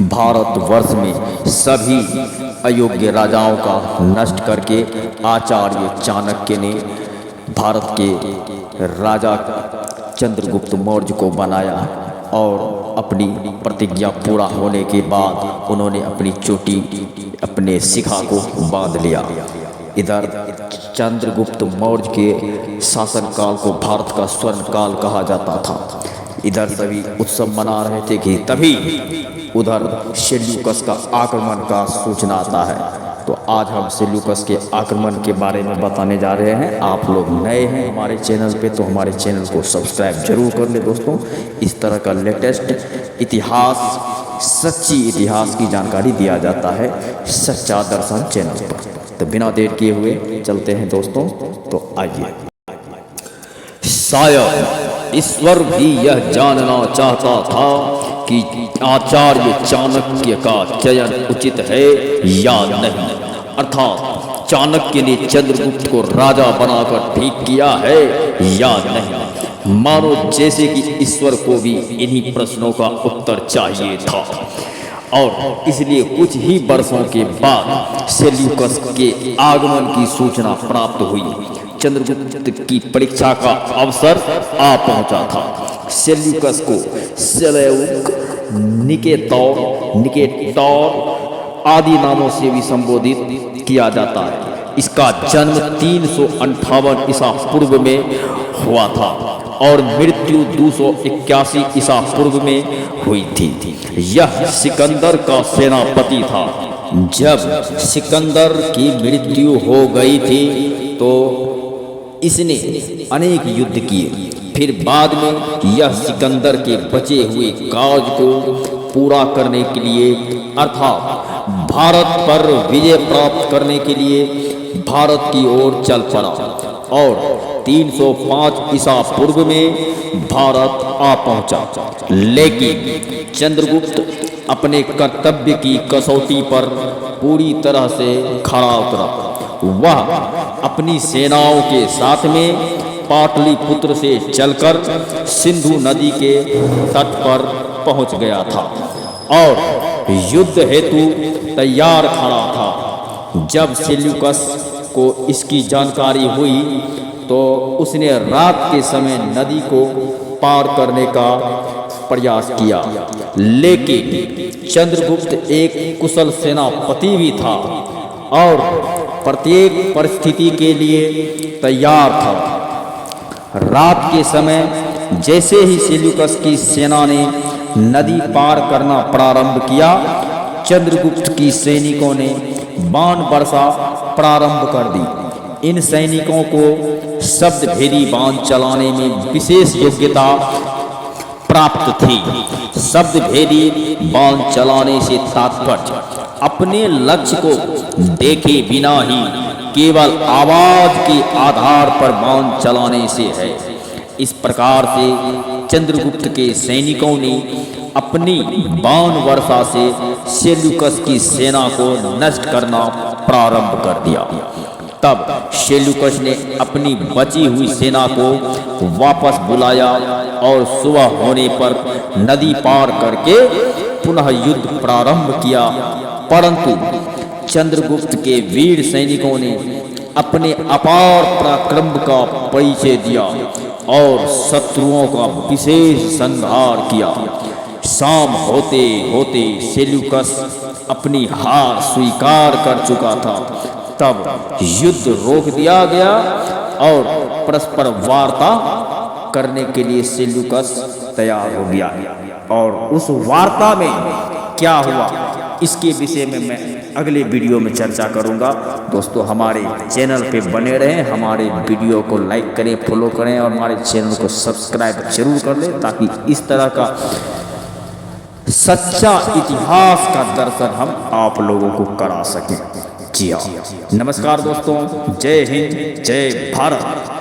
भारतवर्ष में सभी अयोग्य राजाओं का नष्ट करके आचार्य चाणक्य ने भारत के राजा चंद्रगुप्त मौर्य को बनाया और अपनी प्रतिज्ञा पूरा होने के बाद उन्होंने अपनी चोटी अपने शिखा को बांध लिया। इधर चंद्रगुप्त मौर्य के शासनकाल को भारत का स्वर्ण काल कहा जाता था। इधर सभी उत्सव मना रहे थे कि तभी उधर सेल्यूकस का आक्रमण का सूचना आता है। तो आज हम सेल्यूकस के आक्रमण के बारे में बताने जा रहे हैं। आप लोग नए हैं हमारे चैनल पे तो हमारे चैनल को सब्सक्राइब जरूर कर ले दोस्तों। इस तरह का लेटेस्ट इतिहास, सच्ची इतिहास की जानकारी दिया जाता है सच्चा दर्शन चैनल पर। तो बिना देर किए हुए चलते हैं दोस्तों। तो आइए। शायद ईश्वर भी यह जानना चाहता था कि आचार्य चाणक्य का चयन उचित है या नहीं, अर्थात चाणक्य ने चंद्रगुप्त को राजा बनाकर ठीक किया है या नहीं। मानो जैसे कि ईश्वर को भी इन्हीं प्रश्नों का उत्तर चाहिए था और इसलिए कुछ ही वर्षों के बाद सेल्यूकस के आगमन की सूचना प्राप्त हुई। चंद्रगुप्त की परीक्षा का अवसर आ पहुंचा था। सेल्यूकस को सेलेउक, निकेटौर आदि नामों से भी संबोधित किया जाता है। इसका जन्म 358 ईसा पूर्व में हुआ था और मृत्यु 281 ईसा पूर्व में हुई थी। यह सिकंदर का सेनापति था। जब सिकंदर की मृत्यु हो गई थी तो इसने अनेक युद्ध किए। फिर बाद में यह सिकंदर के बचे हुए काज को पूरा करने के लिए अर्थात भारत पर विजय प्राप्त करने के लिए भारत की ओर चल पड़ा और 305 ईसा पूर्व में भारत आ पहुंचा। लेकिन चंद्रगुप्त अपने कर्तव्य की कसौटी पर पूरी तरह से खरा उतरा। वह अपनी सेनाओं के साथ में पाटलिपुत्र से चलकर सिंधु नदी के तट पर पहुंच गया था और युद्ध हेतु तैयार खड़ा था। जब सेल्यूकस को इसकी जानकारी हुई तो उसने रात के समय नदी को पार करने का प्रयास किया। लेकिन चंद्रगुप्त एक कुशल सेनापति भी था और प्रत्येक परिस्थिति के लिए तैयार था। रात के समय जैसे ही सेल्यूकस की सेना ने नदी पार करना प्रारंभ किया, चंद्रगुप्त की सैनिकों ने बाण वर्षा प्रारंभ कर दी। इन सैनिकों को शब्दभेदी बाण चलाने में विशेष योग्यता प्राप्त थी। शब्दभेदी बाण चलाने से तात्पर्य अपने लक्ष्य को देखे बिना ही केवल आवाज के आधार पर बाण चलाने से है। इस प्रकार से चंद्रगुप्त के सैनिकों ने अपनी बाण वर्षा से सेल्यूकस की सेना को नष्ट करना प्रारंभ कर दिया। तब सेल्यूकस ने अपनी बची हुई सेना को वापस बुलाया और सुबह होने पर नदी पार करके पुनः युद्ध प्रारंभ किया। परंतु चंद्रगुप्त के वीर सैनिकों ने अपने अपार पराक्रम का परिचय दिया और शत्रुओं का विशेष संहार किया। शाम होते होते सेल्यूकस अपनी हार स्वीकार कर चुका था। तब युद्ध रोक दिया गया और परस्पर वार्ता करने के लिए सेल्यूकस तैयार हो गया। और उस वार्ता में क्या हुआ इसके विषय में मैं अगले वीडियो में चर्चा करूंगा। दोस्तों हमारे चैनल पे बने रहें, हमारे वीडियो को लाइक करें, फॉलो करें और हमारे चैनल को सब्सक्राइब जरूर कर लें ताकि इस तरह का सच्चा इतिहास का दर्शन हम आप लोगों को करा सकें। जी हाँ, नमस्कार दोस्तों, जय हिंद, जय भारत।